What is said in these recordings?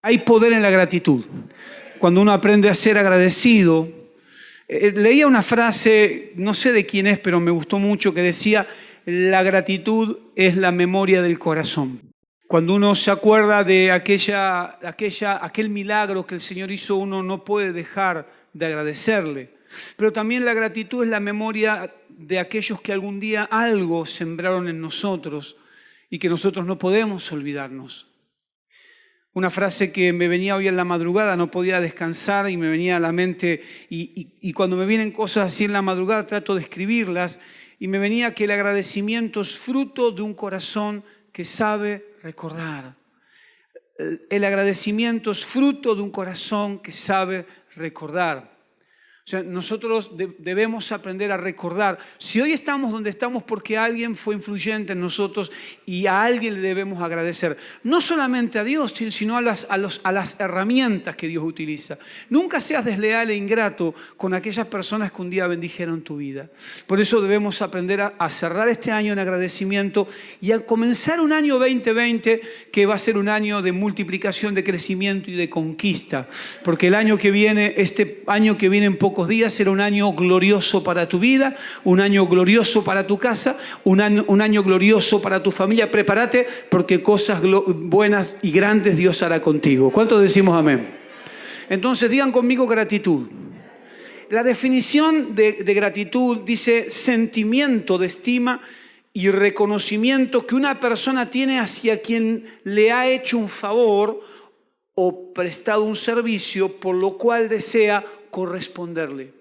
Hay poder en la gratitud. Cuando uno aprende a ser agradecido. Leía una frase, no sé de quién es, pero me gustó mucho, que decía: la gratitud es la memoria del corazón. Cuando uno se acuerda de aquel milagro que el Señor hizo, uno no puede dejar de agradecerle. Pero también la gratitud es la memoria de aquellos que algún día algo sembraron en nosotros y que nosotros no podemos olvidarnos. Una frase que me venía hoy en la madrugada, no podía descansar y me venía a la mente, y cuando me vienen cosas así en la madrugada trato de escribirlas, y me venía que el agradecimiento es fruto de un corazón que sabe recordar. El agradecimiento es fruto de un corazón que sabe recordar. O sea, nosotros debemos aprender a recordar. Si hoy estamos donde estamos, porque alguien fue influyente en nosotros y a alguien le debemos agradecer. No solamente a Dios, sino a las herramientas que Dios utiliza. Nunca seas desleal e ingrato con aquellas personas que un día bendijeron tu vida. Por eso debemos aprender a cerrar este año en agradecimiento y a comenzar un año 2020 que va a ser un año de multiplicación, de crecimiento y de conquista. Porque el año que viene, este año que viene en poco días, será un año glorioso para tu vida, un año glorioso para tu casa, un año glorioso para tu familia. Prepárate, porque cosas buenas y grandes Dios hará contigo. ¿Cuántos decimos amén? Entonces digan conmigo gratitud. La definición de gratitud dice: sentimiento de estima y reconocimiento que una persona tiene hacia quien le ha hecho un favor o prestado un servicio, por lo cual desea corresponderle.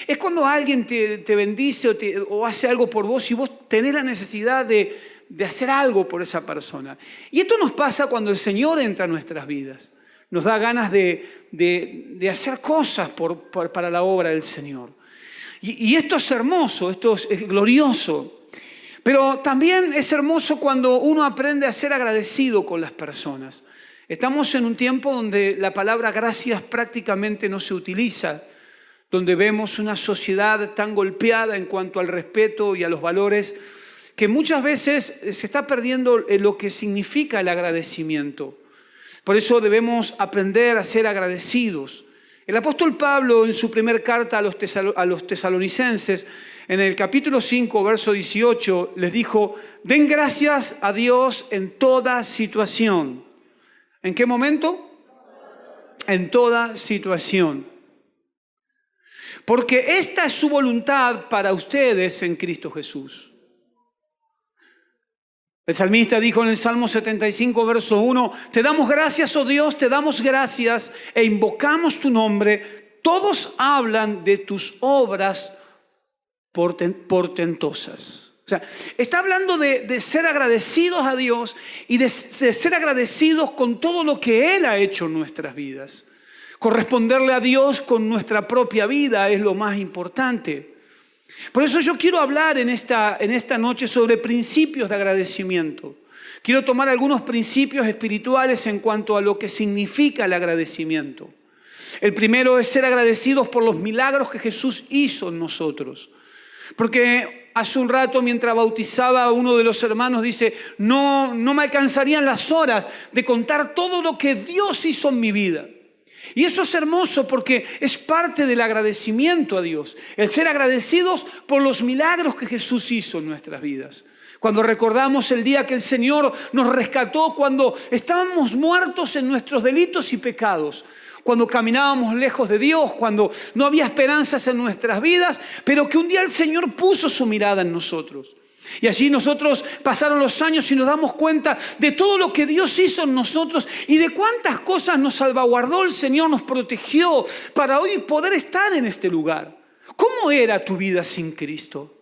Es cuando alguien te bendice o hace algo por vos y vos tenés la necesidad de hacer algo por esa persona. Y esto nos pasa cuando el Señor entra a nuestras vidas. Nos da ganas de hacer cosas para la obra del Señor. Y esto es hermoso, esto es glorioso. Pero también es hermoso cuando uno aprende a ser agradecido con las personas. Estamos en un tiempo donde la palabra gracias prácticamente no se utiliza, donde vemos una sociedad tan golpeada en cuanto al respeto y a los valores, que muchas veces se está perdiendo lo que significa el agradecimiento. Por eso debemos aprender a ser agradecidos. El apóstol Pablo, en su primera carta a los tesalonicenses, en el capítulo 5, verso 18, les dijo: den gracias a Dios en toda situación. ¿En qué momento? En toda situación. Porque esta es su voluntad para ustedes en Cristo Jesús. El salmista dijo en el Salmo 75, verso 1: te damos gracias, oh Dios, te damos gracias e invocamos tu nombre. Todos hablan de tus obras portentosas. O sea, está hablando de ser agradecidos a Dios y de ser agradecidos con todo lo que Él ha hecho en nuestras vidas. Corresponderle a Dios con nuestra propia vida es lo más importante. Por eso yo quiero hablar en esta noche sobre principios de agradecimiento. Quiero tomar algunos principios espirituales en cuanto a lo que significa el agradecimiento. El primero es ser agradecidos por los milagros que Jesús hizo en nosotros. Porque hace un rato, mientras bautizaba a uno de los hermanos, dice: no me alcanzarían las horas de contar todo lo que Dios hizo en mi vida. Y eso es hermoso porque es parte del agradecimiento a Dios. El ser agradecidos por los milagros que Jesús hizo en nuestras vidas. Cuando recordamos el día que el Señor nos rescató, cuando estábamos muertos en nuestros delitos y pecados, cuando caminábamos lejos de Dios, cuando no había esperanzas en nuestras vidas, pero que un día el Señor puso su mirada en nosotros. Y allí nosotros pasaron los años y nos damos cuenta de todo lo que Dios hizo en nosotros y de cuántas cosas nos salvaguardó el Señor, nos protegió para hoy poder estar en este lugar. ¿Cómo era tu vida sin Cristo?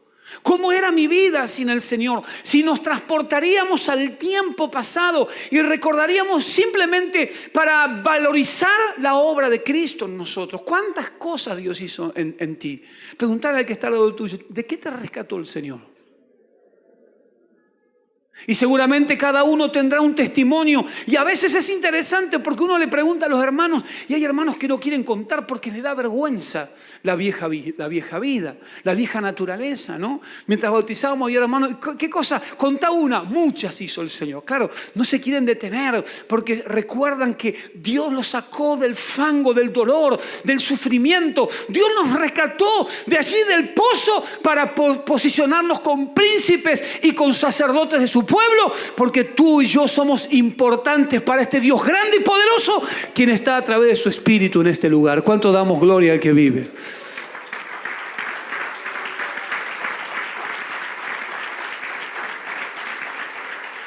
¿Cómo era mi vida sin el Señor? Si nos transportaríamos al tiempo pasado y recordaríamos simplemente para valorizar la obra de Cristo en nosotros. ¿Cuántas cosas Dios hizo en ti? Preguntarle al que está al lado tuyo: ¿de qué te rescató el Señor? Y seguramente cada uno tendrá un testimonio. Y a veces es interesante porque uno le pregunta a los hermanos, y hay hermanos que no quieren contar porque les da vergüenza la vieja vida, la vieja naturaleza, ¿no? Mientras bautizábamos, había hermanos, ¿qué cosa? Contá una. Muchas hizo el Señor. Claro, no se quieren detener porque recuerdan que Dios los sacó del fango, del dolor, del sufrimiento. Dios nos rescató de allí del pozo para posicionarnos con príncipes y con sacerdotes de su pueblo, porque tú y yo somos importantes para este Dios grande y poderoso, quien está a través de su Espíritu en este lugar. ¿Cuánto damos gloria al que vive?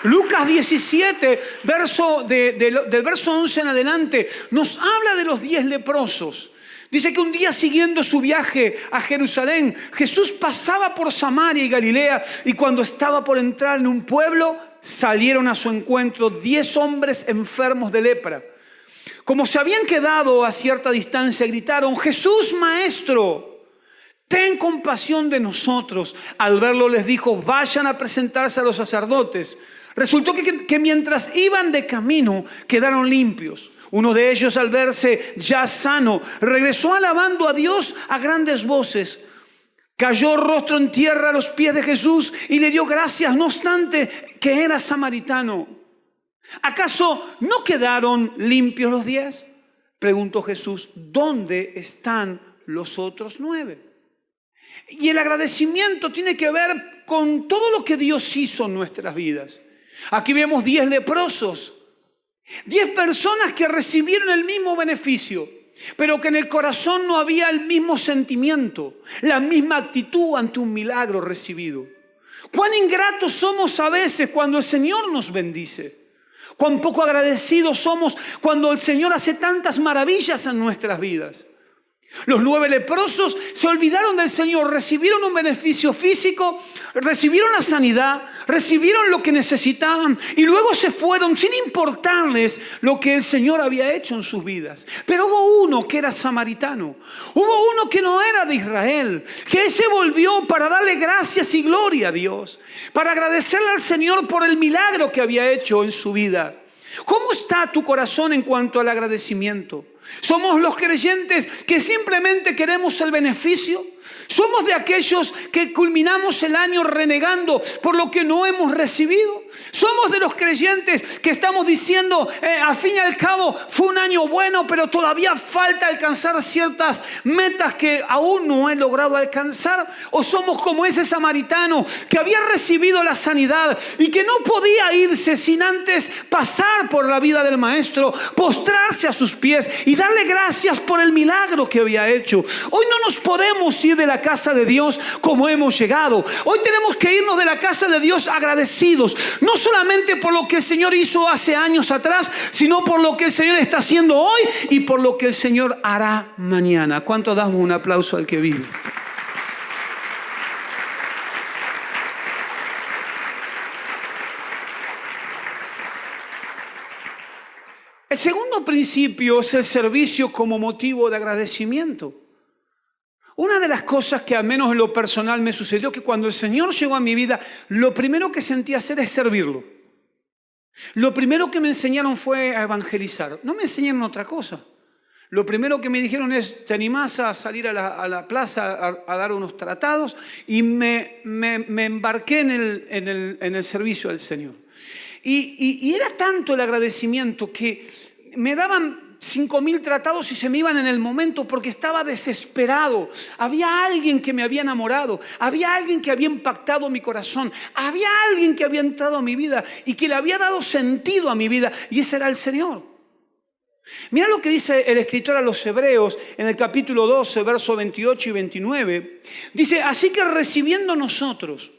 Lucas 17, del verso 11 en adelante, nos habla de los 10 leprosos. Dice que un día, siguiendo su viaje a Jerusalén, Jesús pasaba por Samaria y Galilea, y cuando estaba por entrar en un pueblo, salieron a su encuentro 10 hombres enfermos de lepra. Como se habían quedado a cierta distancia, gritaron: Jesús, Maestro, ten compasión de nosotros. Al verlo les dijo: vayan a presentarse a los sacerdotes. Resultó que mientras iban de camino, quedaron limpios. Uno de ellos, al verse ya sano, regresó alabando a Dios a grandes voces. Cayó rostro en tierra a los pies de Jesús y le dio gracias, no obstante que era samaritano. ¿Acaso no quedaron limpios los 10? Preguntó Jesús. ¿Dónde están los otros 9? Y el agradecimiento tiene que ver con todo lo que Dios hizo en nuestras vidas. Aquí vemos 10 leprosos. 10 personas que recibieron el mismo beneficio, pero que en el corazón no había el mismo sentimiento, la misma actitud ante un milagro recibido. Cuán ingratos somos a veces cuando el Señor nos bendice. Cuán poco agradecidos somos cuando el Señor hace tantas maravillas en nuestras vidas. Los 9 leprosos se olvidaron del Señor, recibieron un beneficio físico, recibieron la sanidad, recibieron lo que necesitaban y luego se fueron sin importarles lo que el Señor había hecho en sus vidas. Pero hubo uno que era samaritano, hubo uno que no era de Israel, que se volvió para darle gracias y gloria a Dios, para agradecerle al Señor por el milagro que había hecho en su vida. ¿Cómo está tu corazón en cuanto al agradecimiento? ¿Somos los creyentes que simplemente queremos el beneficio? ¿Somos de aquellos que culminamos el año renegando por lo que no hemos recibido? ¿Somos de los creyentes que estamos diciendo, al fin y al cabo, fue un año bueno, pero todavía falta alcanzar ciertas metas que aún no he logrado alcanzar? ¿O somos como ese samaritano que había recibido la sanidad y que no podía irse sin antes pasar por la vida del Maestro, postrarse a sus pies y darle gracias por el milagro que había hecho? Hoy no nos podemos ir de la casa de Dios como hemos llegado. Hoy tenemos que irnos de la casa de Dios agradecidos, no solamente por lo que el Señor hizo hace años atrás, sino por lo que el Señor está haciendo hoy y por lo que el Señor hará mañana. ¿Cuánto damos un aplauso al que vive? El segundo principio es el servicio como motivo de agradecimiento. Una de las cosas que al menos en lo personal me sucedió, que cuando el Señor llegó a mi vida, lo primero que sentí hacer es servirlo. Lo primero que me enseñaron fue a evangelizar. No me enseñaron otra cosa. Lo primero que me dijeron es: ¿te animás a salir a la plaza a dar unos tratados? Y me embarqué en el servicio del Señor. Y era tanto el agradecimiento que me daban 5.000 tratados y se me iban en el momento porque estaba desesperado. Había alguien que me había enamorado, había alguien que había impactado mi corazón, había alguien que había entrado a mi vida y que le había dado sentido a mi vida, y ese era el Señor. Mira lo que dice el escritor a los Hebreos en el capítulo 12, versos 28 y 29. Dice: así que recibiendo nosotros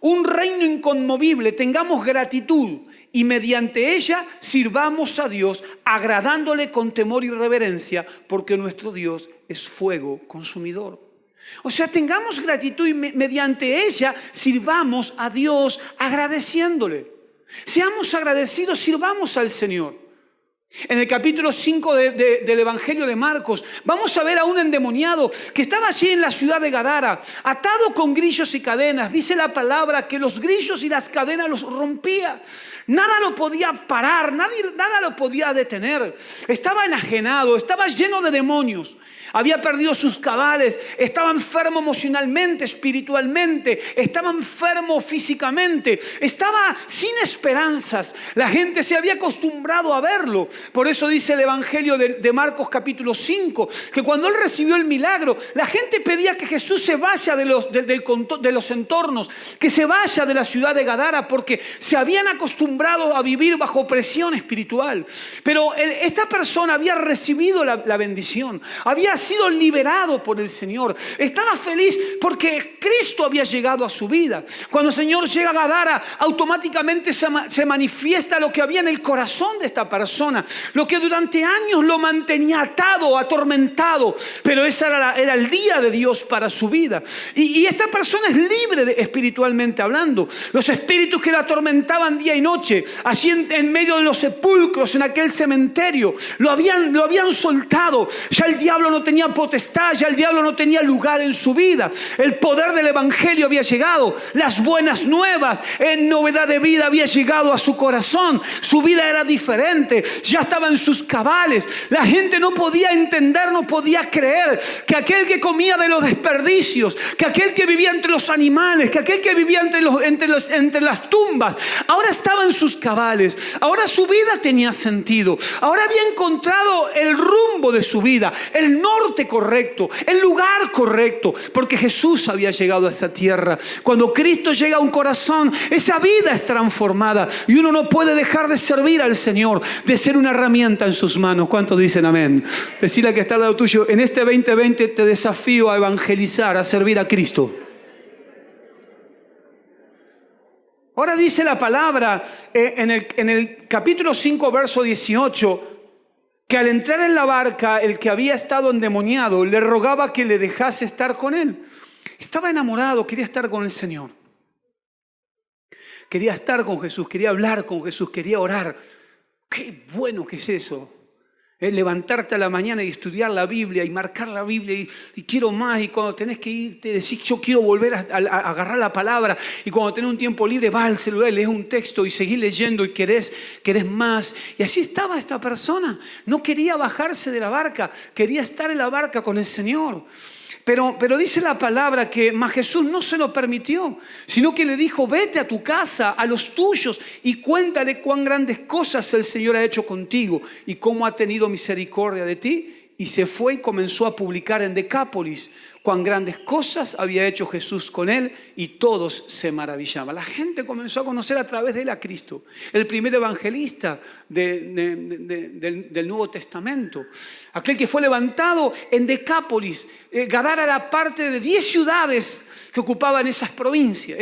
un reino inconmovible, tengamos gratitud y mediante ella sirvamos a Dios, agradándole con temor y reverencia, porque nuestro Dios es fuego consumidor. O sea, tengamos gratitud y mediante ella sirvamos a Dios agradeciéndole. Seamos agradecidos, sirvamos al Señor. En el capítulo 5 del Evangelio de Marcos, vamos a ver a un endemoniado que estaba allí en la ciudad de Gadara, atado con grillos y cadenas. Dice la palabra que los grillos y las cadenas los rompía. Nada lo podía parar, nada lo podía detener. Estaba enajenado, estaba lleno de demonios. Había perdido sus cabales, estaba enfermo emocionalmente, espiritualmente, estaba enfermo físicamente, estaba sin esperanzas. La gente se había acostumbrado a verlo. Por eso dice el Evangelio de Marcos capítulo 5, que cuando él recibió el milagro, la gente pedía que Jesús se vaya de los entornos, que se vaya de la ciudad de Gadara, porque se habían acostumbrado a vivir bajo presión espiritual. Pero esta persona había recibido la bendición, había sido liberado por el Señor, estaba feliz porque Cristo había llegado a su vida. Cuando el Señor llega a Gadara, automáticamente se manifiesta lo que había en el corazón de esta persona, lo que durante años lo mantenía atado, atormentado, pero ese era el día de Dios para su vida. Y esta persona es libre espiritualmente hablando. Los espíritus que la atormentaban día y noche, allí en medio de los sepulcros, en aquel cementerio, lo habían soltado. Ya el diablo no tenía potestad, ya el diablo no tenía lugar en su vida. El poder del Evangelio había llegado, las buenas nuevas en novedad de vida había llegado a su corazón. Su vida era diferente, ya estaba en sus cabales. La gente no podía entender, no podía creer que aquel que comía de los desperdicios, que aquel que vivía entre los animales, que aquel que vivía entre las tumbas, ahora estaba en sus cabales. Ahora su vida tenía sentido, ahora había encontrado el rumbo de su vida, el norte correcto, el lugar correcto, porque Jesús había llegado a esa tierra. Cuando Cristo llega a un corazón, esa vida es transformada y uno no puede dejar de servir al Señor, de ser una herramienta en sus manos. ¿Cuántos dicen amén? Decirle que está al lado tuyo: en este 2020 te desafío a evangelizar, a servir a Cristo. Ahora dice la palabra en el capítulo 5, verso 18, que al entrar en la barca, el que había estado endemoniado le rogaba que le dejase estar con él. Estaba enamorado, quería estar con el Señor. Quería estar con Jesús, quería hablar con Jesús, quería orar. Qué bueno que es eso. Levantarte a la mañana y estudiar la Biblia y marcar la Biblia y quiero más. Y cuando tenés que ir te decís: yo quiero volver a agarrar la palabra. Y cuando tenés un tiempo libre, va al celular, lees un texto y seguís leyendo y querés más. Y así estaba esta persona. No quería bajarse de la barca, quería estar en la barca con el Señor. Pero dice la palabra que más Jesús no se lo permitió, sino que le dijo: vete a tu casa, a los tuyos, y cuéntale cuán grandes cosas el Señor ha hecho contigo y cómo ha tenido misericordia de ti. Y se fue y comenzó a publicar en Decápolis cuán grandes cosas había hecho Jesús con él, y todos se maravillaban. La gente comenzó a conocer a través de él a Cristo, el primer evangelista del Nuevo Testamento, aquel que fue levantado en Decápolis. Gadara era parte de 10 ciudades que ocupaban esa provincia,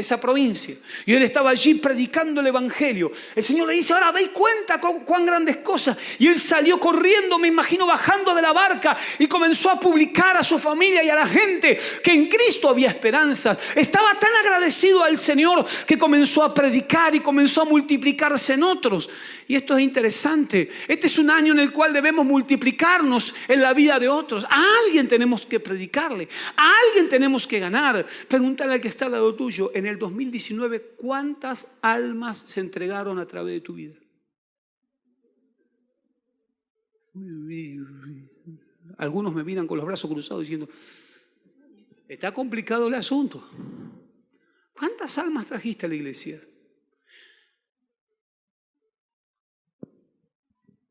y él estaba allí predicando el evangelio. El Señor le dice: ahora ve y cuenta cuán grandes cosas. Y él salió corriendo, me imagino, bajando de la barca, y comenzó a publicar a su familia y a la gente que en Cristo había esperanza. Estaba tan agradecido al Señor que comenzó a predicar y comenzó a multiplicarse en otros. Y esto es interesante. Este es un año en el cual debemos multiplicarnos en la vida de otros. A alguien tenemos que predicarle, a alguien tenemos que ganar. Pregúntale al que está al lado tuyo: en el 2019, ¿cuántas almas se entregaron a través de tu vida? Algunos me miran con los brazos cruzados diciendo: está complicado el asunto. ¿Cuántas almas trajiste a la iglesia?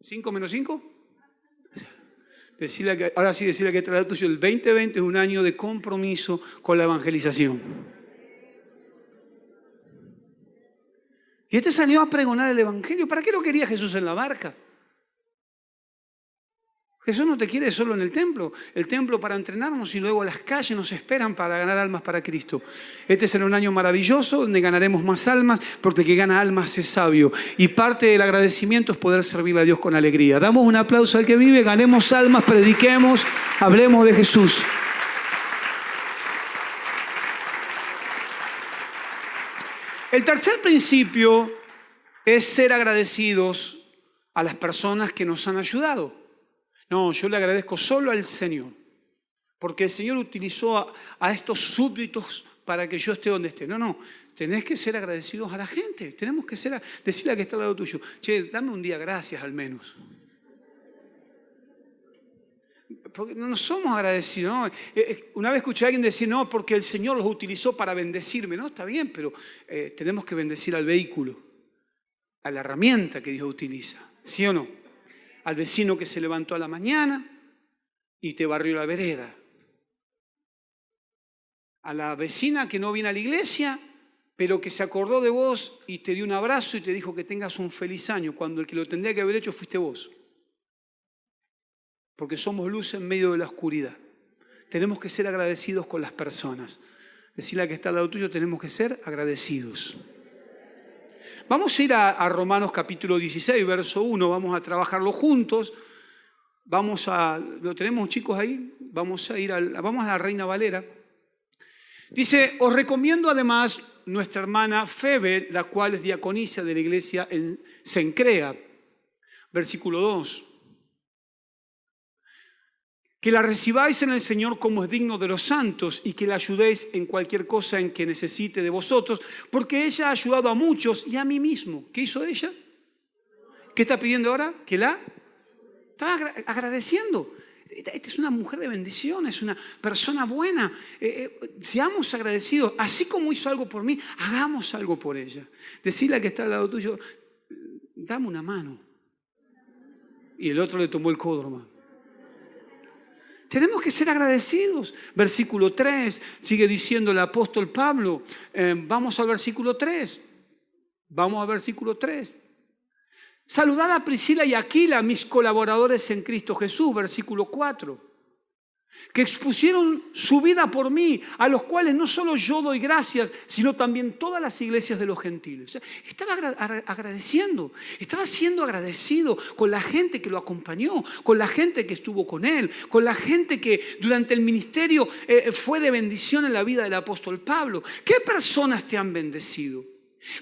5 menos 5. Ahora sí, decirle que está al lado tuyo: el 2020 es un año de compromiso con la evangelización. Y este salió a pregonar el evangelio. ¿Para qué lo quería Jesús en la barca? Jesús no te quiere solo en el templo para entrenarnos, y luego las calles nos esperan para ganar almas para Cristo. Este será un año maravilloso donde ganaremos más almas, porque el que gana almas es sabio. Y parte del agradecimiento es poder servirle a Dios con alegría. Damos un aplauso al que vive, ganemos almas, prediquemos, hablemos de Jesús. El tercer principio es ser agradecidos a las personas que nos han ayudado. No, yo le agradezco solo al Señor, porque el Señor utilizó a estos súbditos para que yo esté donde esté. No, tenés que ser agradecidos a la gente. Tenemos que decirle a que está al lado tuyo, che, dame un día gracias al menos. Porque no somos agradecidos, ¿no? Una vez escuché a alguien decir, no, porque el Señor los utilizó para bendecirme. No, está bien, pero tenemos que bendecir al vehículo, a la herramienta que Dios utiliza, ¿sí o no? Al vecino que se levantó a la mañana y te barrió la vereda. A la vecina que no viene a la iglesia, pero que se acordó de vos y te dio un abrazo y te dijo que tengas un feliz año, cuando el que lo tendría que haber hecho fuiste vos. Porque somos luz en medio de la oscuridad. Tenemos que ser agradecidos con las personas. Decirle a que está al lado tuyo, tenemos que ser agradecidos. Vamos a ir a Romanos capítulo 16, verso 1, vamos a trabajarlo juntos. ¿Lo tenemos, chicos, ahí? Vamos a la Reina Valera. Dice, os recomiendo además nuestra hermana Febe, la cual es diaconisa de la iglesia en Cencrea. Versículo 2. Que la recibáis en el Señor como es digno de los santos y que la ayudéis en cualquier cosa en que necesite de vosotros, porque ella ha ayudado a muchos y a mí mismo. ¿Qué hizo ella? ¿Qué está pidiendo ahora? Que la estaba agradeciendo. Esta es una mujer de bendición, es una persona buena. Seamos agradecidos. Así como hizo algo por mí, hagamos algo por ella. Decirle al que está al lado tuyo, dame una mano. Y el otro le tomó el codo, hermano. Tenemos que ser agradecidos. Versículo 3, sigue diciendo el apóstol Pablo. Vamos al versículo 3. Vamos al versículo 3. Saludad a Priscila y Aquila, mis colaboradores en Cristo Jesús. Versículo 4. Que expusieron su vida por mí, a los cuales no solo yo doy gracias, sino también todas las iglesias de los gentiles. O sea, estaba agradeciendo, estaba siendo agradecido con la gente que lo acompañó, con la gente que estuvo con él, con la gente que durante el ministerio fue de bendición en la vida del apóstol Pablo. ¿Qué personas te han bendecido?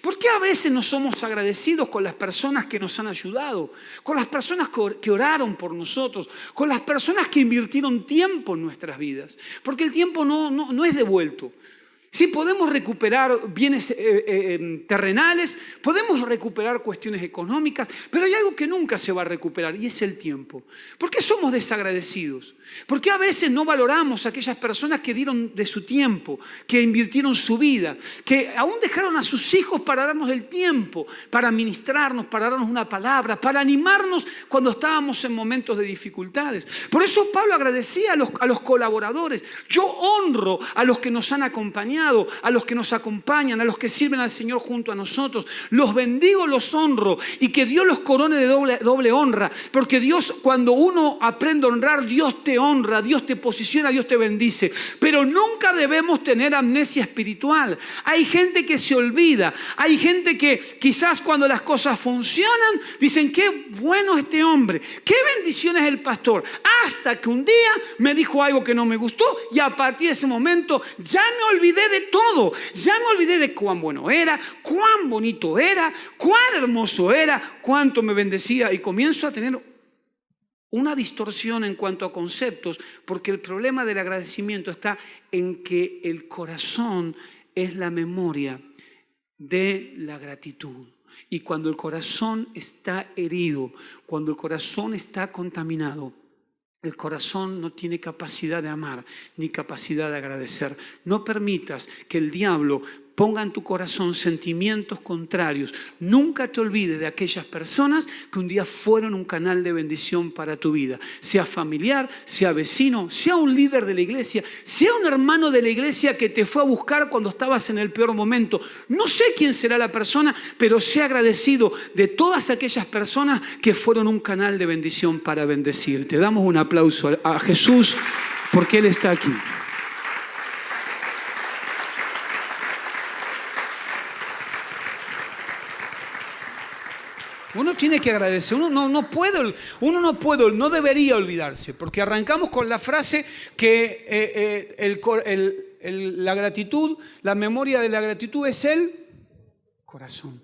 ¿Por qué a veces no somos agradecidos con las personas que nos han ayudado, con las personas que oraron por nosotros, con las personas que invirtieron tiempo en nuestras vidas? Porque el tiempo no es devuelto. Sí, podemos recuperar bienes terrenales, podemos recuperar cuestiones económicas, pero hay algo que nunca se va a recuperar y es el tiempo. ¿Por qué somos desagradecidos? ¿Por qué a veces no valoramos a aquellas personas que dieron de su tiempo, que invirtieron su vida, que aún dejaron a sus hijos para darnos el tiempo, para ministrarnos, para darnos una palabra, para animarnos cuando estábamos en momentos de dificultades? Por eso Pablo agradecía a los colaboradores. Yo honro a los que nos han acompañado, a los que nos acompañan, a los que sirven al Señor junto a nosotros. Los bendigo, los honro y que Dios los corone de doble honra. Porque Dios, cuando uno aprende a honrar, Dios te honra, Dios te posiciona, Dios te bendice. Pero nunca debemos tener amnesia espiritual. Hay gente que se olvida, hay gente que quizás cuando las cosas funcionan dicen, qué bueno este hombre, qué bendición es el pastor. Hasta que un día me dijo algo que no me gustó y a partir de ese momento ya me olvidé de todo. Ya me olvidé de cuán bueno era, cuán bonito era, cuán hermoso era, cuánto me bendecía, y comienzo a tener una distorsión en cuanto a conceptos, porque el problema del agradecimiento está en que el corazón es la memoria de la gratitud. Y cuando el corazón está herido, cuando el corazón está contaminado, el corazón no tiene capacidad de amar ni capacidad de agradecer. No permitas que el diablo ponga en tu corazón sentimientos contrarios. Nunca te olvides de aquellas personas que un día fueron un canal de bendición para tu vida. Sea familiar, sea vecino, sea un líder de la iglesia, sea un hermano de la iglesia que te fue a buscar cuando estabas en el peor momento. No sé quién será la persona, pero sea agradecido de todas aquellas personas que fueron un canal de bendición para bendecirte. Damos un aplauso a Jesús porque Él está aquí. Uno tiene que agradecer, uno no debería olvidarse, porque arrancamos con la frase que la gratitud, la memoria de la gratitud es el corazón.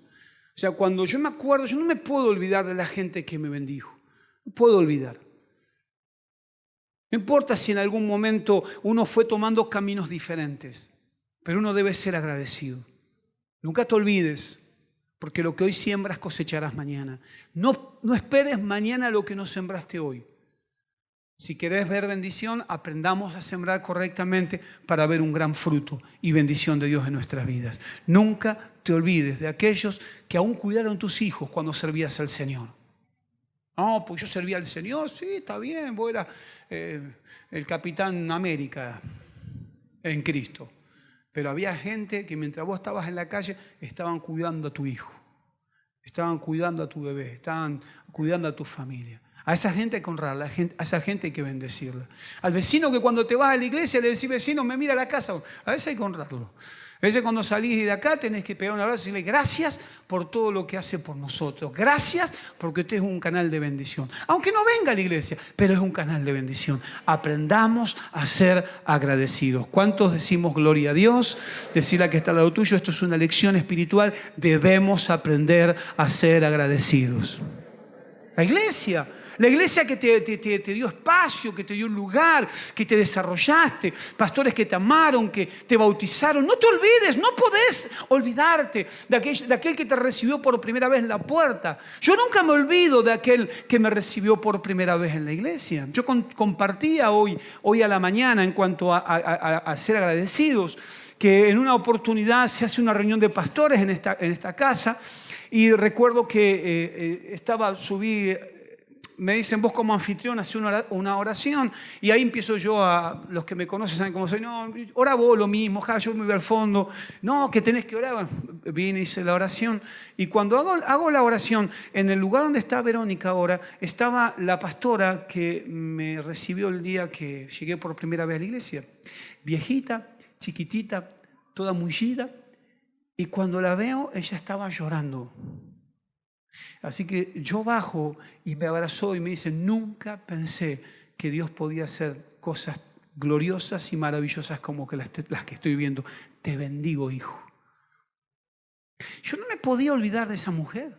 O sea, cuando yo me acuerdo, yo no me puedo olvidar de la gente que me bendijo. No puedo olvidar. No importa si en algún momento uno fue tomando caminos diferentes, pero uno debe ser agradecido. Nunca te olvides, porque lo que hoy siembras cosecharás mañana. No esperes mañana lo que no sembraste hoy. Si querés ver bendición, aprendamos a sembrar correctamente para ver un gran fruto y bendición de Dios en nuestras vidas. Nunca te olvides de aquellos que aún cuidaron tus hijos cuando servías al Señor. No, pues yo servía al Señor, sí, está bien, vos eras el Capitán América en Cristo. Pero había gente que mientras vos estabas en la calle, estaban cuidando a tu hijo, estaban cuidando a tu bebé, estaban cuidando a tu familia. A esa gente hay que honrarla, a esa gente hay que bendecirla. Al vecino que cuando te vas a la iglesia le decís, vecino, me mira a la casa, a veces hay que honrarlo. A veces cuando salís de acá tenés que pegar un abrazo y decirle gracias por todo lo que hace por nosotros. Gracias porque usted es un canal de bendición. Aunque no venga a la iglesia, pero es un canal de bendición. Aprendamos a ser agradecidos. ¿Cuántos decimos gloria a Dios? Decir a que está al lado tuyo, esto es una lección espiritual. Debemos aprender a ser agradecidos. La iglesia que te dio espacio, que te dio un lugar, que te desarrollaste, pastores que te amaron, que te bautizaron. No te olvides, no podés olvidarte de aquel que te recibió por primera vez en la puerta. Yo nunca me olvido de aquel que me recibió por primera vez en la iglesia. Yo compartía hoy a la mañana en cuanto a ser agradecidos, que en una oportunidad se hace una reunión de pastores en esta casa. Y recuerdo que subí, me dicen, vos como anfitrión, hacé una oración. Y ahí empiezo yo los que me conocen saben cómo soy. No, ora vos lo mismo, yo me voy al fondo. No, que tenés que orar. Bueno, vine, hice la oración. Y cuando hago la oración, en el lugar donde está Verónica ahora, estaba la pastora que me recibió el día que llegué por primera vez a la iglesia. Viejita, chiquitita, toda mullida. Y cuando la veo, ella estaba llorando. Así que yo bajo y me abrazó y me dice, nunca pensé que Dios podía hacer cosas gloriosas y maravillosas como que las que estoy viendo. Te bendigo, hijo. Yo no me podía olvidar de esa mujer.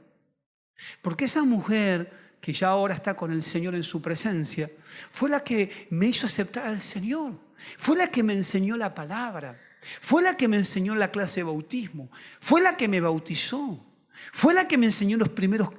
Porque esa mujer, que ya ahora está con el Señor en su presencia, fue la que me hizo aceptar al Señor. Fue la que me enseñó la palabra. Fue la que me enseñó la clase de bautismo. Fue la que me bautizó. Fue la que me enseñó los primeros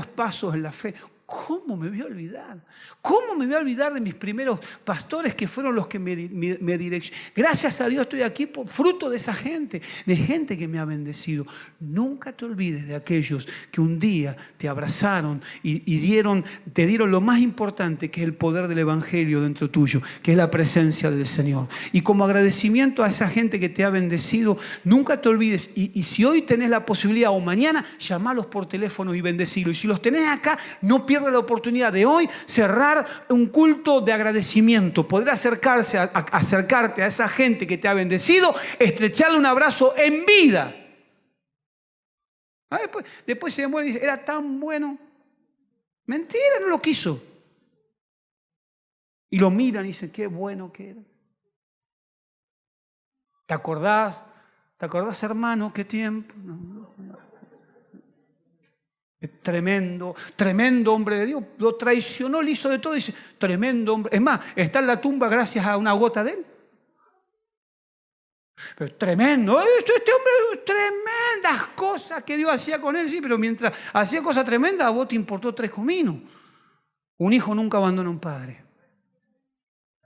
pasos en la fe. ¿Cómo me voy a olvidar? ¿Cómo me voy a olvidar de mis primeros pastores que fueron los que me direccionaron? Gracias a Dios estoy aquí por fruto de esa gente, de gente que me ha bendecido. Nunca te olvides de aquellos que un día te abrazaron y te dieron lo más importante, que es el poder del Evangelio dentro tuyo, que es la presencia del Señor. Y como agradecimiento a esa gente que te ha bendecido, nunca te olvides. Y si hoy tenés la posibilidad o mañana, llamalos por teléfono y bendecirlos. Y si los tenés acá, no pierdas la oportunidad de hoy cerrar un culto de agradecimiento, poder acercarte a esa gente que te ha bendecido, estrecharle un abrazo en vida. Después se muere y dice, era tan bueno. Mentira, no lo quiso. Y lo miran y dicen, qué bueno que era. ¿Te acordás, hermano, qué tiempo? No. Tremendo hombre de Dios. Lo traicionó, le hizo de todo. Dice, tremendo hombre. Es más, está en la tumba gracias a una gota de él. Pero tremendo. Este hombre, tremendas cosas que Dios hacía con él. Sí, pero mientras hacía cosas tremendas, a vos te importó 3 cominos. Un hijo nunca abandona a un padre.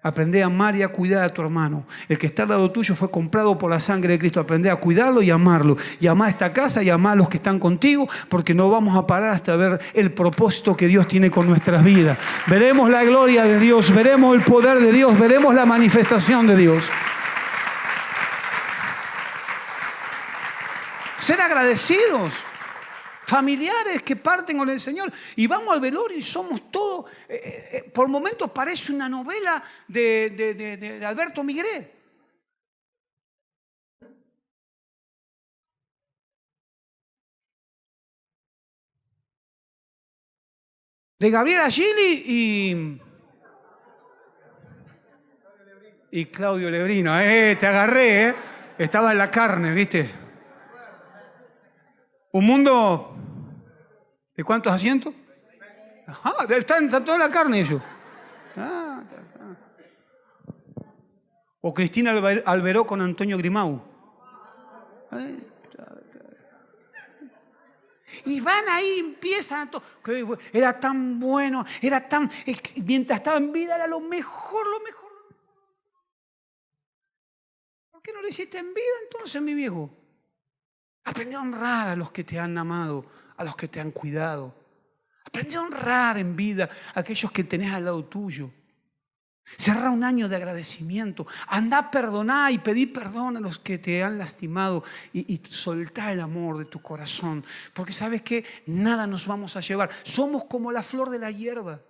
Aprende a amar y a cuidar a tu hermano. El que está al lado tuyo fue comprado por la sangre de Cristo. Aprende a cuidarlo y amarlo. Y amar esta casa y amar a los que están contigo, porque no vamos a parar hasta ver el propósito que Dios tiene con nuestras vidas. Veremos la gloria de Dios, veremos el poder de Dios, veremos la manifestación de Dios. Ser agradecidos. Familiares que parten con el Señor y vamos al velorio y somos todos, por momentos parece una novela de Alberto Migré. De Gabriela Gili y Claudio Lebrino. Te agarré, estaba en la carne, ¿viste? Un mundo ¿de cuántos asientos? Ajá, están toda la carne ellos. Ah, o Cristina Alberó con Antonio Grimau. Y van ahí, empiezan todo. Era tan bueno, era tan... Mientras estaba en vida era lo mejor, lo mejor. ¿Por qué no lo hiciste en vida entonces, mi viejo? Aprende a honrar a los que te han amado, a los que te han cuidado. Aprende a honrar en vida a aquellos que tenés al lado tuyo. Cerra un año de agradecimiento. Anda a perdonar y pedí perdón a los que te han lastimado y soltá el amor de tu corazón. Porque sabes que nada nos vamos a llevar. Somos como la flor de la hierba.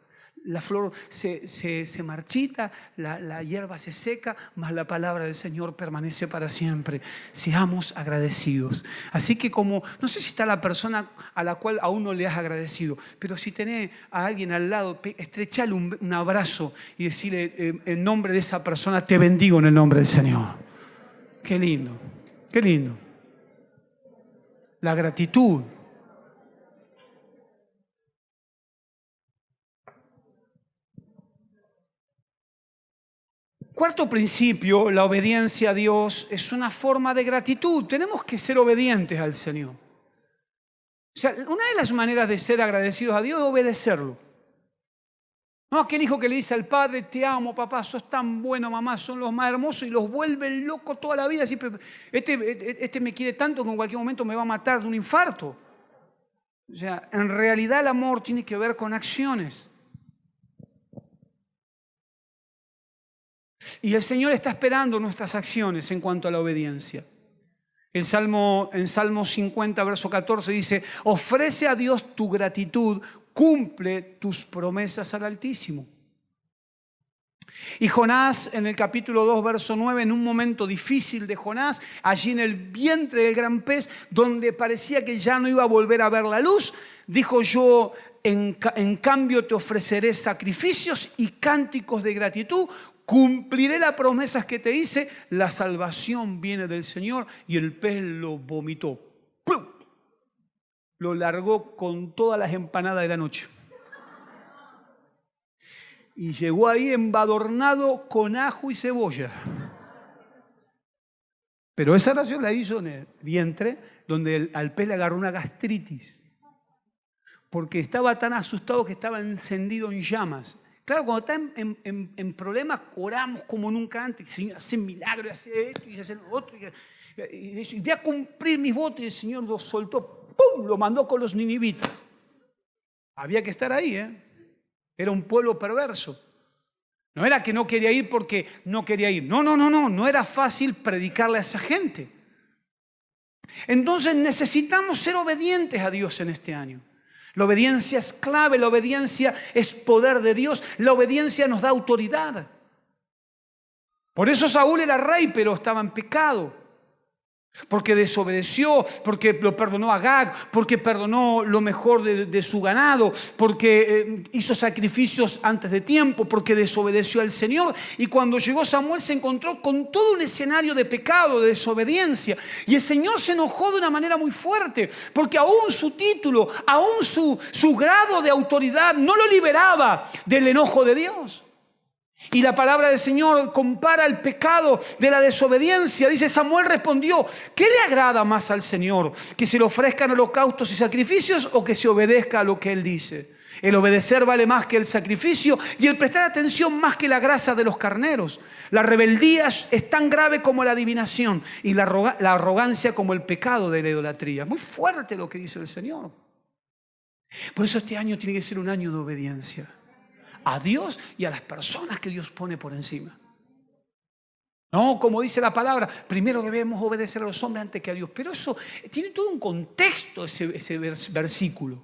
La flor se marchita, la hierba se seca, mas la palabra del Señor permanece para siempre. Seamos agradecidos. Así que como, no sé si está la persona a la cual aún no le has agradecido, pero si tenés a alguien al lado, estrechale un abrazo y decirle en nombre de esa persona, te bendigo en el nombre del Señor. Qué lindo, qué lindo. La gratitud. Cuarto principio, la obediencia a Dios es una forma de gratitud. Tenemos que ser obedientes al Señor. O sea, una de las maneras de ser agradecidos a Dios es obedecerlo. No, aquel hijo que le dice al padre, te amo papá, sos tan bueno mamá, son los más hermosos y los vuelven locos toda la vida. Siempre, este me quiere tanto que en cualquier momento me va a matar de un infarto. O sea, en realidad el amor tiene que ver con acciones. Y el Señor está esperando nuestras acciones en cuanto a la obediencia. En Salmo 50, verso 14 dice, ofrece a Dios tu gratitud, cumple tus promesas al Altísimo. Y Jonás, en el capítulo 2, verso 9, en un momento difícil de Jonás, allí en el vientre del gran pez, donde parecía que ya no iba a volver a ver la luz, dijo yo, en cambio te ofreceré sacrificios y cánticos de gratitud, cumpliré las promesas que te hice, la salvación viene del Señor, y el pez lo vomitó. ¡Plum! Lo largó con todas las empanadas de la noche. Y llegó ahí embadornado con ajo y cebolla. Pero esa oración la hizo en el vientre, donde al pez le agarró una gastritis. Porque estaba tan asustado que estaba encendido en llamas. Claro, cuando está en problemas, oramos como nunca antes. El Señor hace milagros, hace esto y hace lo otro. Y voy a cumplir mis votos. Y el Señor lo soltó, ¡pum! Lo mandó con los ninivitas. Había que estar ahí, ¿eh? Era un pueblo perverso. No era que no quería ir porque no quería ir. No era fácil predicarle a esa gente. Entonces necesitamos ser obedientes a Dios en este año. La obediencia es clave, la obediencia es poder de Dios, la obediencia nos da autoridad. Por eso Saúl era rey, pero estaba en pecado. Porque desobedeció, porque lo perdonó a Agag, porque perdonó lo mejor de su ganado, porque hizo sacrificios antes de tiempo, porque desobedeció al Señor. Y cuando llegó Samuel se encontró con todo un escenario de pecado, de desobediencia. Y el Señor se enojó de una manera muy fuerte, porque aún su título, aún su grado de autoridad no lo liberaba del enojo de Dios. Y la palabra del Señor compara el pecado de la desobediencia. Dice, Samuel respondió, ¿qué le agrada más al Señor? ¿Que se le ofrezcan holocaustos y sacrificios o que se obedezca a lo que Él dice? El obedecer vale más que el sacrificio y el prestar atención más que la grasa de los carneros. La rebeldía es tan grave como la adivinación y la arrogancia como el pecado de la idolatría. Muy fuerte lo que dice el Señor. Por eso este año tiene que ser un año de obediencia a Dios y a las personas que Dios pone por encima. No, como dice la palabra, primero debemos obedecer a los hombres antes que a Dios. Pero eso tiene todo un contexto, ese versículo.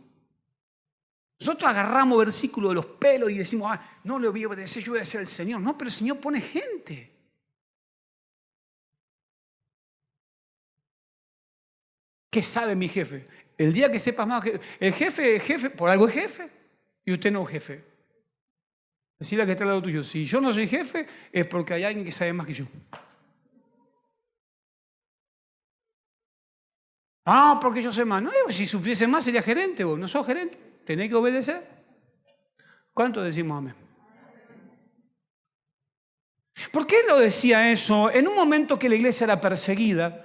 Nosotros agarramos versículos de los pelos y decimos, no le voy a obedecer, yo voy a obedecer al Señor. No, pero el Señor pone gente. ¿Qué sabe mi jefe? El día que sepas más, el jefe, por algo es jefe. Y usted no es jefe. Decirle que está al lado tuyo, si yo no soy jefe, es porque hay alguien que sabe más que yo. Ah, porque yo sé más. No, si supiese más sería gerente vos. ¿No sos gerente? ¿Tenés que obedecer? ¿Cuánto decimos amén? ¿Por qué lo decía eso? En un momento que la iglesia era perseguida,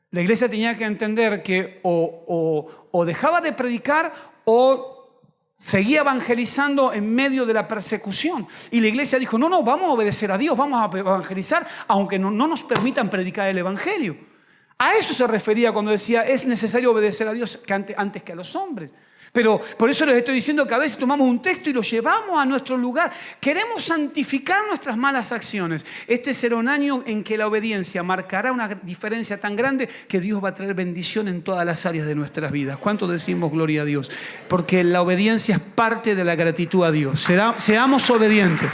la iglesia tenía que entender que o dejaba de predicar o seguía evangelizando en medio de la persecución. Y la iglesia dijo, no, vamos a obedecer a Dios, vamos a evangelizar, aunque no nos permitan predicar el evangelio. A eso se refería cuando decía, es necesario obedecer a Dios antes que a los hombres. Pero por eso les estoy diciendo que a veces tomamos un texto y lo llevamos a nuestro lugar. Queremos santificar nuestras malas acciones. Este será un año en que la obediencia marcará una diferencia tan grande que Dios va a traer bendición en todas las áreas de nuestras vidas. ¿Cuánto decimos gloria a Dios? Porque la obediencia es parte de la gratitud a Dios. Seamos obedientes.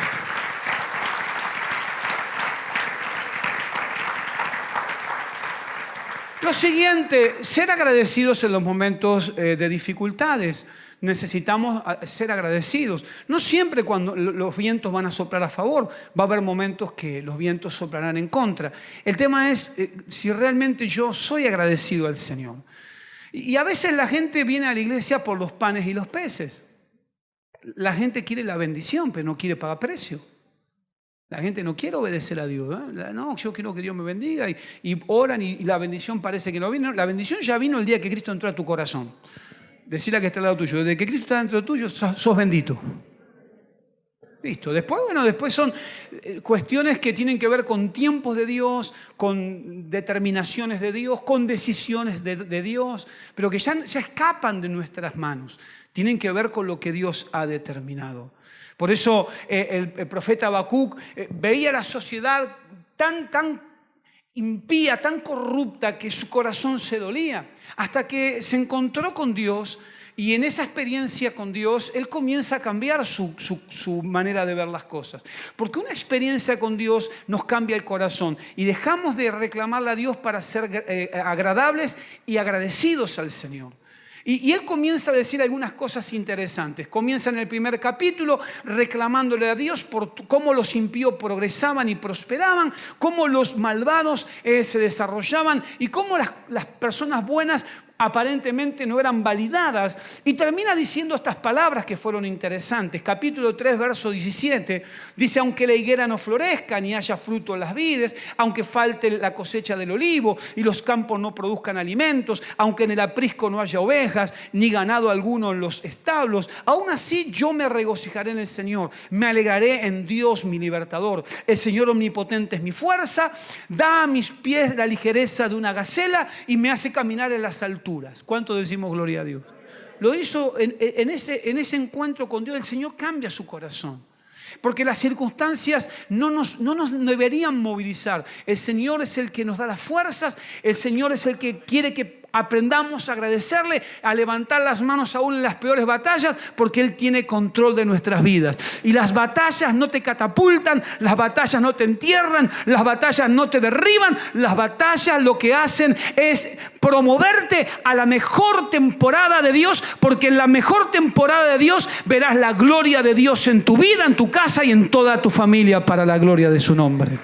Lo siguiente, ser agradecidos en los momentos de dificultades. Necesitamos ser agradecidos. No siempre cuando los vientos van a soplar a favor, va a haber momentos que los vientos soplarán en contra. El tema es si realmente yo soy agradecido al Señor. Y a veces la gente viene a la iglesia por los panes y los peces. La gente quiere la bendición, pero no quiere pagar precio. La gente no quiere obedecer a Dios. No, yo quiero que Dios me bendiga y oran y la bendición parece que no viene. La bendición ya vino el día que Cristo entró a tu corazón. Decirle a que está al lado tuyo, desde que Cristo está dentro tuyo, sos bendito. Listo. Después son cuestiones que tienen que ver con tiempos de Dios, con determinaciones de Dios, con decisiones de Dios, pero que ya escapan de nuestras manos. Tienen que ver con lo que Dios ha determinado. Por eso el profeta Habacuc veía la sociedad tan impía, tan corrupta, que su corazón se dolía, hasta que se encontró con Dios. Y en esa experiencia con Dios, él comienza a cambiar su manera de ver las cosas. Porque una experiencia con Dios nos cambia el corazón. Y dejamos de reclamarle a Dios para ser agradables y agradecidos al Señor. Y él comienza a decir algunas cosas interesantes. Comienza en el primer capítulo reclamándole a Dios por cómo los impíos progresaban y prosperaban, cómo los malvados se desarrollaban y cómo las personas buenas aparentemente no eran validadas. Y termina diciendo estas palabras que fueron interesantes. Capítulo 3, verso 17, dice: aunque la higuera no florezca, ni haya fruto en las vides, aunque falte la cosecha del olivo y los campos no produzcan alimentos, aunque en el aprisco no haya ovejas, ni ganado alguno en los establos, aún así yo me regocijaré en el Señor, me alegraré en Dios mi libertador. El Señor omnipotente es mi fuerza, da a mis pies la ligereza de una gacela y me hace caminar en las alturas. ¿Cuánto decimos gloria a Dios? Lo hizo en ese encuentro con Dios. El Señor cambia su corazón. Porque las circunstancias no nos deberían movilizar. El Señor es el que nos da las fuerzas. El Señor es el que quiere que aprendamos a agradecerle, a levantar las manos aún en las peores batallas, porque Él tiene control de nuestras vidas. Y las batallas no te catapultan, las batallas no te entierran, las batallas no te derriban. Las batallas lo que hacen es promoverte a la mejor temporada de Dios, porque en la mejor temporada de Dios verás la gloria de Dios en tu vida, en tu casa y en toda tu familia, para la gloria de su nombre.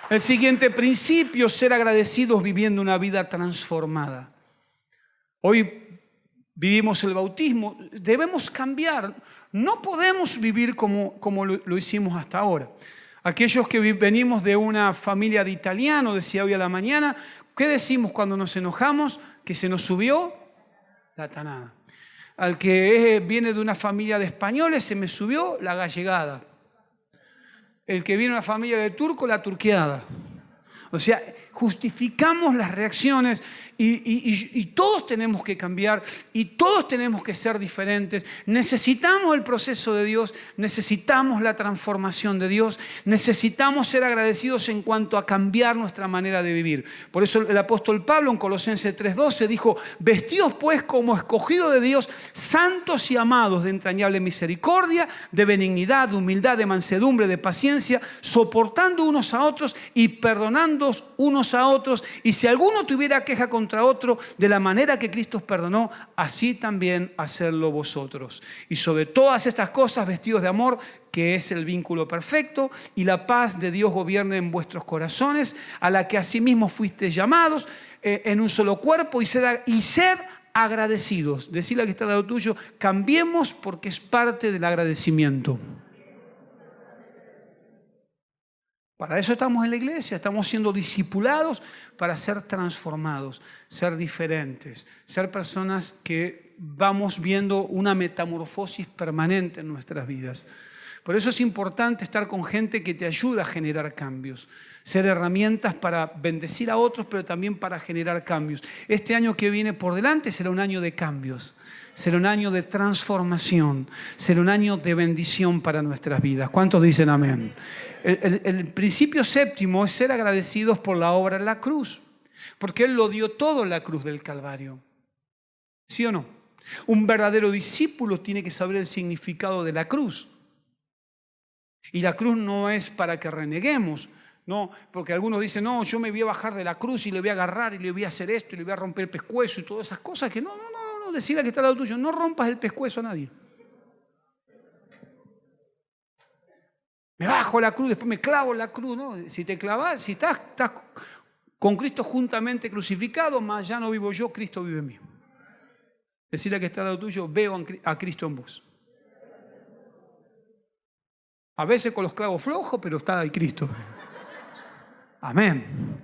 El siguiente principio: ser agradecidos viviendo una vida transformada. Hoy vivimos el bautismo, debemos cambiar. No podemos vivir como lo hicimos hasta ahora. Aquellos que venimos de una familia de italianos, decía hoy a la mañana, ¿qué decimos cuando nos enojamos? Que se nos subió la tanada. Al que viene de una familia de españoles, se me subió la gallegada. El que viene de una familia de turcos, la turqueada. O sea, justificamos las reacciones y todos tenemos que cambiar y todos tenemos que ser diferentes. Necesitamos el proceso de Dios, necesitamos la transformación de Dios, necesitamos ser agradecidos en cuanto a cambiar nuestra manera de vivir. Por eso el apóstol Pablo en Colosenses 3:12 dijo: vestidos pues como escogidos de Dios, santos y amados, de entrañable misericordia, de benignidad, de humildad, de mansedumbre, de paciencia, soportando unos a otros y perdonándoos unos a otros. Y si alguno tuviera queja contra contra otro de la manera que Cristo os perdonó, así también hacedlo vosotros. Y sobre todas estas cosas, vestidos de amor, que es el vínculo perfecto, y la paz de Dios gobierne en vuestros corazones, a la que asimismo fuisteis llamados en un solo cuerpo, y sed agradecidos. Decirle que está al lado tuyo, cambiemos porque es parte del agradecimiento. Para eso estamos en la iglesia, estamos siendo discipulados para ser transformados, ser diferentes, ser personas que vamos viendo una metamorfosis permanente en nuestras vidas. Por eso es importante estar con gente que te ayuda a generar cambios, ser herramientas para bendecir a otros, pero también para generar cambios. Este año que viene por delante será un año de cambios, será un año de transformación, será un año de bendición para nuestras vidas. ¿Cuántos dicen amén? El principio séptimo es ser agradecidos por la obra en la cruz, porque Él lo dio todo en la cruz del Calvario. ¿Sí o no? Un verdadero discípulo tiene que saber el significado de la cruz. Y la cruz no es para que reneguemos, no, porque algunos dicen, no, yo me voy a bajar de la cruz y le voy a agarrar y le voy a hacer esto y le voy a romper el pescuezo y todas esas cosas que no, decirle que está al lado tuyo, no rompas el pescuezo a nadie. Me bajo la cruz, después me clavo en la cruz, ¿no? Si te clavas, si estás con Cristo juntamente crucificado, más ya no vivo yo, Cristo vive en mí. Decirle que está al lado tuyo, veo a Cristo en vos. A veces con los clavos flojos, pero está ahí Cristo. Amén.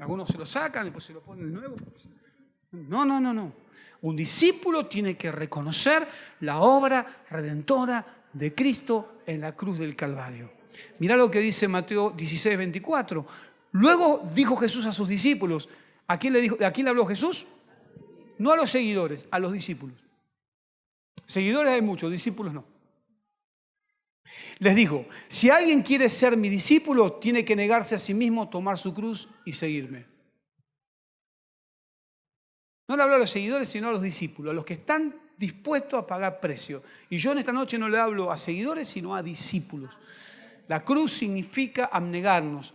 Algunos se lo sacan, después se lo ponen de nuevo. No. Un discípulo tiene que reconocer la obra redentora de Cristo en la cruz del Calvario. Mirá lo que dice Mateo 16, 24. Luego dijo Jesús a sus discípulos. ¿A quién le habló Jesús? No a los seguidores, a los discípulos. Seguidores hay muchos, discípulos no. Les dijo, si alguien quiere ser mi discípulo, tiene que negarse a sí mismo, tomar su cruz y seguirme. No le hablo a los seguidores, sino a los discípulos, a los que están dispuestos a pagar precio. Y yo en esta noche no le hablo a seguidores, sino a discípulos. La cruz significa abnegarnos,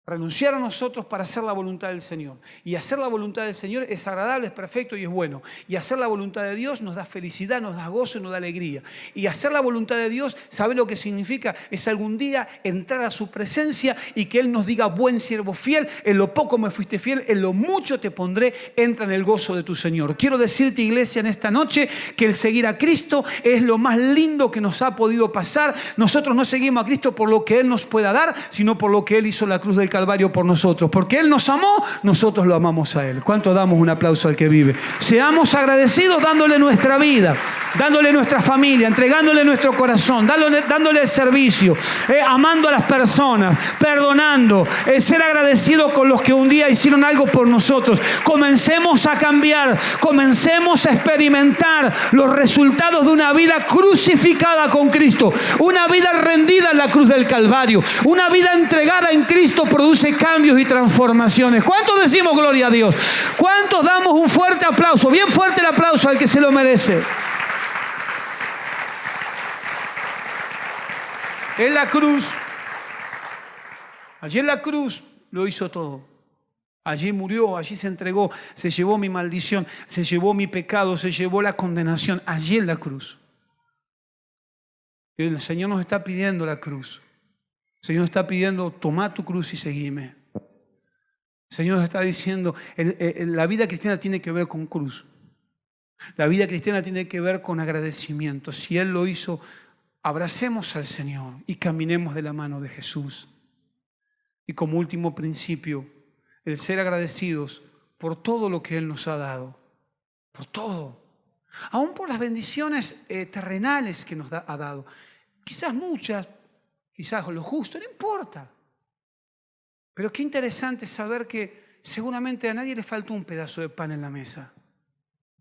renunciar a nosotros para hacer la voluntad del Señor. Y hacer la voluntad del Señor es agradable, es perfecto y es bueno. Y hacer la voluntad de Dios nos da felicidad, nos da gozo y nos da alegría. Y hacer la voluntad de Dios, ¿sabe lo que significa? Es algún día entrar a su presencia y que Él nos diga, buen siervo fiel, en lo poco me fuiste fiel, en lo mucho te pondré, entra en el gozo de tu Señor. Quiero decirte, iglesia, en esta noche, que el seguir a Cristo es lo más lindo que nos ha podido pasar. Nosotros no seguimos a Cristo por lo que Él nos pueda dar, sino por lo que Él hizo en la cruz del Calvario por nosotros. Porque Él nos amó, nosotros lo amamos a Él. ¿Cuánto damos un aplauso al que vive? Seamos agradecidos dándole nuestra vida, dándole nuestra familia, entregándole nuestro corazón, dándole el servicio, amando a las personas, perdonando, ser agradecidos con los que un día hicieron algo por nosotros. Comencemos a cambiar, comencemos a experimentar los resultados de una vida crucificada con Cristo, una vida rendida en la cruz del Calvario, una vida entregada en Cristo produce cambios y transformaciones. ¿Cuántos decimos gloria a Dios? ¿Cuántos damos un fuerte aplauso? Bien fuerte el aplauso al que se lo merece. En la cruz, allí en la cruz lo hizo todo. Allí murió, allí se entregó, se llevó mi maldición, se llevó mi pecado, se llevó la condenación, allí en la cruz. El Señor nos está pidiendo la cruz. El Señor nos está pidiendo, toma tu cruz y seguime. El Señor nos está diciendo, la vida cristiana tiene que ver con cruz. La vida cristiana tiene que ver con agradecimiento. Si Él lo hizo, abracemos al Señor y caminemos de la mano de Jesús. Y como último principio, el ser agradecidos por todo lo que Él nos ha dado. Por todo. Aún por las bendiciones terrenales que nos ha dado. Quizás muchas, quizás lo justo, no importa. Pero qué interesante saber que seguramente a nadie le faltó un pedazo de pan en la mesa.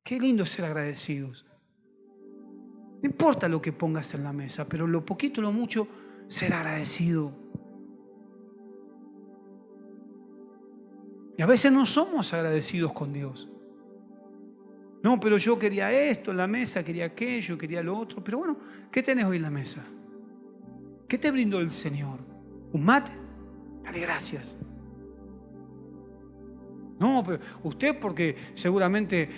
Qué lindo ser agradecidos. No importa lo que pongas en la mesa, pero lo poquito, lo mucho, ser agradecido. Y a veces no somos agradecidos con Dios. No, pero yo quería esto en la mesa, quería aquello, quería lo otro. Pero bueno, ¿qué tenés hoy en la mesa? ¿Qué te brindó el Señor? ¿Un mate? Dale gracias. No, pero usted porque seguramente...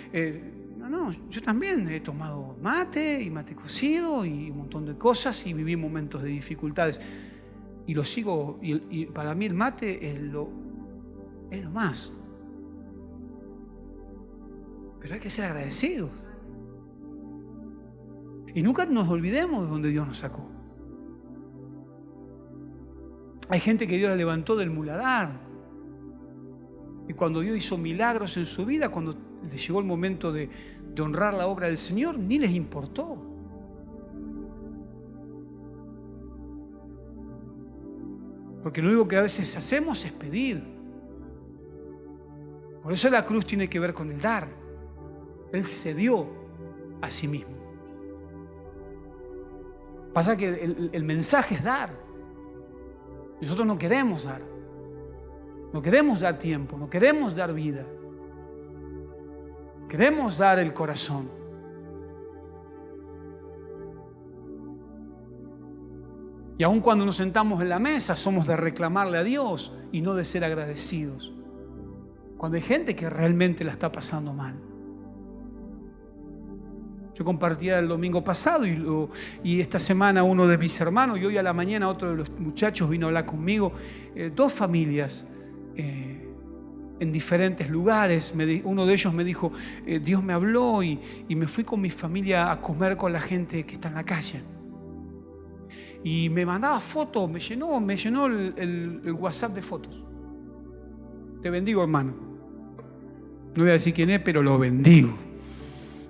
No, yo también he tomado mate y mate cocido y un montón de cosas y viví momentos de dificultades. Y lo sigo, y para mí el mate es lo más. Pero hay que ser agradecidos. Y nunca nos olvidemos de donde Dios nos sacó. Hay gente que Dios la levantó del muladar. Y cuando Dios hizo milagros en su vida, cuando les llegó el momento de honrar la obra del Señor, ni les importó. Porque lo único que a veces hacemos es pedir. Por eso la cruz tiene que ver con el dar. Él se dio a sí mismo. Pasa que el mensaje es dar. Nosotros no queremos dar. No queremos dar tiempo, no queremos dar vida. Queremos dar el corazón. Y aun cuando nos sentamos en la mesa, somos de reclamarle a Dios y no de ser agradecidos. Cuando hay gente que realmente la está pasando mal. Yo compartía el domingo pasado y esta semana uno de mis hermanos, y hoy a la mañana otro de los muchachos vino a hablar conmigo. Dos familias en diferentes lugares. Uno de ellos me dijo, Dios me habló y me fui con mi familia a comer con la gente que está en la calle. Y me mandaba fotos, me llenó el WhatsApp de fotos. Te bendigo, hermano. No voy a decir quién es, pero lo bendigo.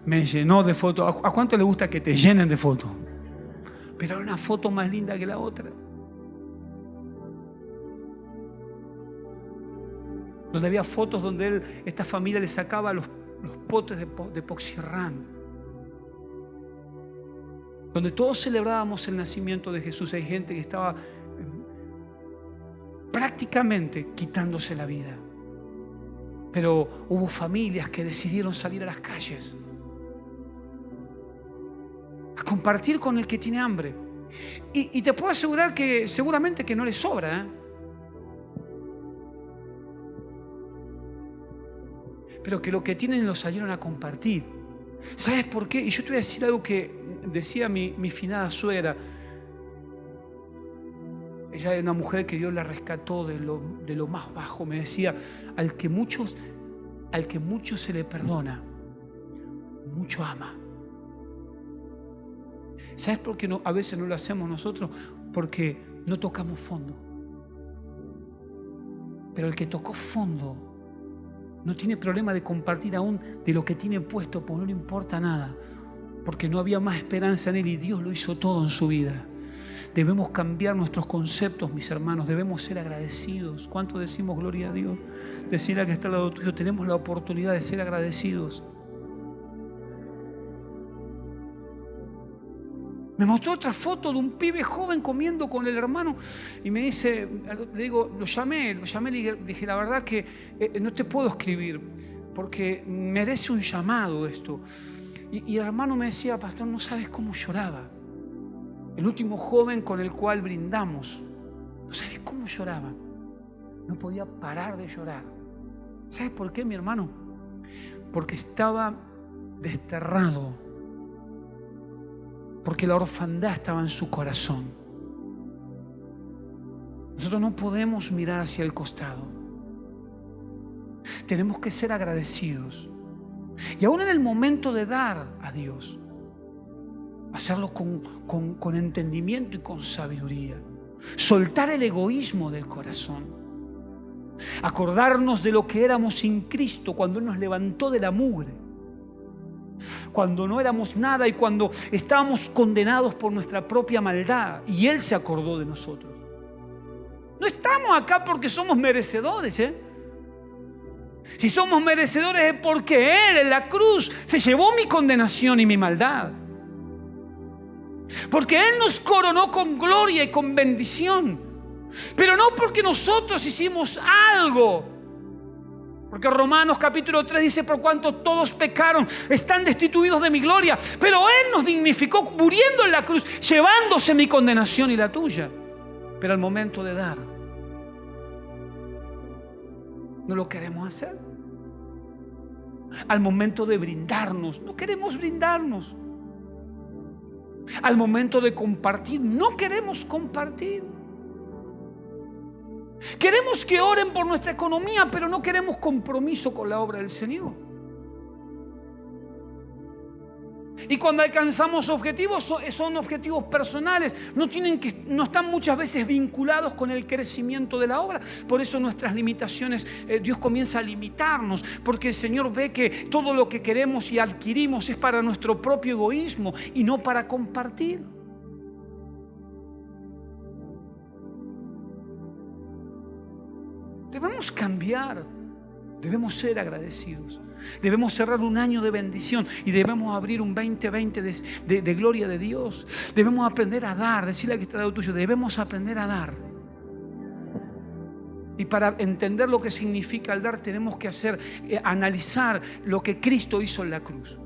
Me llenó de fotos. ¿A cuánto le gusta que te llenen de fotos? Pero era una foto más linda que la otra. Donde había fotos donde esta familia le sacaba los potes de Poxirrán. Donde todos celebrábamos el nacimiento de Jesús. Hay gente que estaba prácticamente quitándose la vida. Pero hubo familias que decidieron salir a las calles a compartir con el que tiene hambre. Y te puedo asegurar que seguramente que no le sobra, ¿eh? Pero que lo que tienen lo salieron a compartir. ¿Sabes por qué? Y yo te voy a decir algo que decía mi finada suegra. Ella era una mujer que Dios la rescató de lo más bajo. Me decía, al que mucho se le perdona, mucho ama. ¿Sabes por qué a veces no lo hacemos nosotros? Porque no tocamos fondo. Pero el que tocó fondo no tiene problema de compartir aún de lo que tiene puesto, porque no le importa nada, porque no había más esperanza en él y Dios lo hizo todo en su vida. Debemos cambiar nuestros conceptos, mis hermanos, debemos ser agradecidos. ¿Cuánto decimos gloria a Dios? Decirle a que está al lado tuyo, tenemos la oportunidad de ser agradecidos. Me mostró otra foto de un pibe joven comiendo con el hermano y me dice, le digo, lo llamé, le dije, la verdad que no te puedo escribir porque merece un llamado esto. Y el hermano me decía, pastor, no sabes cómo lloraba. El último joven con el cual brindamos, no sabes cómo lloraba. No podía parar de llorar. ¿Sabes por qué, mi hermano? Porque estaba desterrado. Porque la orfandad estaba en su corazón. Nosotros no podemos mirar hacia el costado. Tenemos que ser agradecidos. Y aún en el momento de dar a Dios, hacerlo con entendimiento y con sabiduría. Soltar el egoísmo del corazón. Acordarnos de lo que éramos sin Cristo cuando Él nos levantó de la mugre. Cuando no éramos nada y cuando estábamos condenados por nuestra propia maldad y Él se acordó de nosotros. No estamos acá porque somos merecedores, ¿eh? Si somos merecedores es porque Él en la cruz se llevó mi condenación y mi maldad. Porque Él nos coronó con gloria y con bendición. Pero no porque nosotros hicimos algo. Porque Romanos capítulo 3 dice, por cuanto todos pecaron, están destituidos de mi gloria. Pero Él nos dignificó muriendo en la cruz, llevándose mi condenación y la tuya. Pero al momento de dar, no lo queremos hacer. al momento de brindarnos, no queremos brindarnos. Al momento de compartir, no queremos compartir. Queremos que oren por nuestra economía, pero no queremos compromiso con la obra del Señor. Y cuando alcanzamos objetivos, son objetivos personales, no están muchas veces vinculados con el crecimiento de la obra. Por eso nuestras limitaciones, Dios comienza a limitarnos, porque el Señor ve que todo lo que queremos y adquirimos es para nuestro propio egoísmo y no para compartir. Debemos cambiar, debemos ser agradecidos. Debemos cerrar un año de bendición y debemos abrir un 2020 de gloria de Dios. Debemos aprender a dar, decirle al que está al lado tuyo, debemos aprender a dar. Y para entender lo que significa el dar, tenemos que analizar lo que Cristo hizo en la cruz.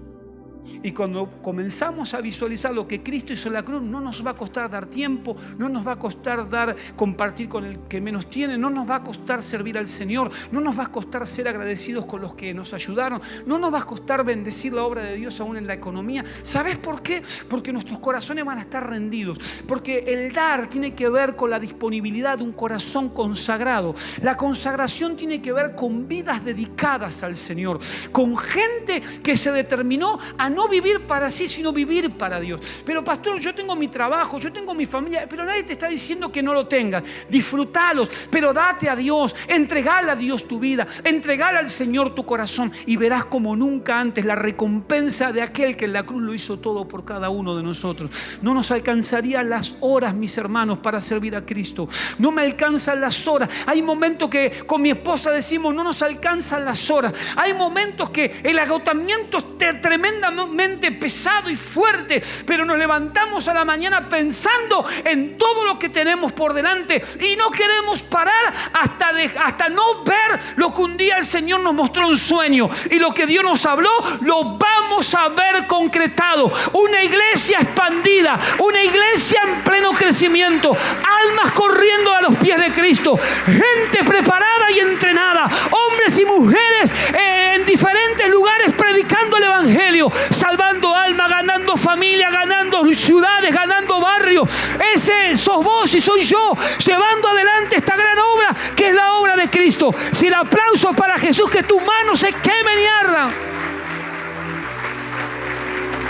Y cuando comenzamos a visualizar lo que Cristo hizo en la cruz, no nos va a costar dar tiempo, no nos va a costar compartir con el que menos tiene, no nos va a costar servir al Señor, no nos va a costar ser agradecidos con los que nos ayudaron, no nos va a costar bendecir la obra de Dios aún en la economía. ¿Sabes por qué? Porque nuestros corazones van a estar rendidos, porque el dar tiene que ver con la disponibilidad de un corazón consagrado. La consagración tiene que ver con vidas dedicadas al Señor, con gente que se determinó a no vivir para sí, sino vivir para Dios. Pero pastor, yo tengo mi trabajo, yo tengo mi familia, pero nadie te está diciendo que no lo tengas. Disfrútalos, pero date a Dios, entregale a Dios tu vida, entregale al Señor tu corazón y verás como nunca antes la recompensa de aquel que en la cruz lo hizo todo por cada uno de nosotros. No nos alcanzarían las horas, mis hermanos, para servir a Cristo. No me alcanzan las horas. Hay momentos que con mi esposa decimos, no nos alcanzan las horas. Hay momentos que el agotamiento es tremendamente pesado y fuerte, pero nos levantamos a la mañana pensando en todo lo que tenemos por delante y no queremos parar hasta no ver lo que un día el Señor nos mostró en sueño, y lo que Dios nos habló lo vamos a ver concretado. Una iglesia expandida, una iglesia en pleno crecimiento, almas corriendo a los pies de Cristo, gente preparada y entrenada, hombres y mujeres en diferentes lugares predicando el evangelio, salvando almas, ganando familia, ganando ciudades, ganando barrios. Ese sos vos y soy yo, llevando adelante esta gran obra que es la obra de Cristo. Si el aplauso para Jesús, que tus manos se quemen y ardan.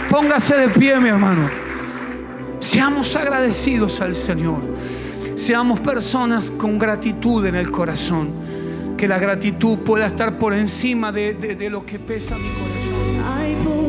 Póngase de pie, mi hermano. Seamos agradecidos al Señor. Seamos personas con gratitud en el corazón. Que la gratitud pueda estar por encima de lo que pesa mi corazón.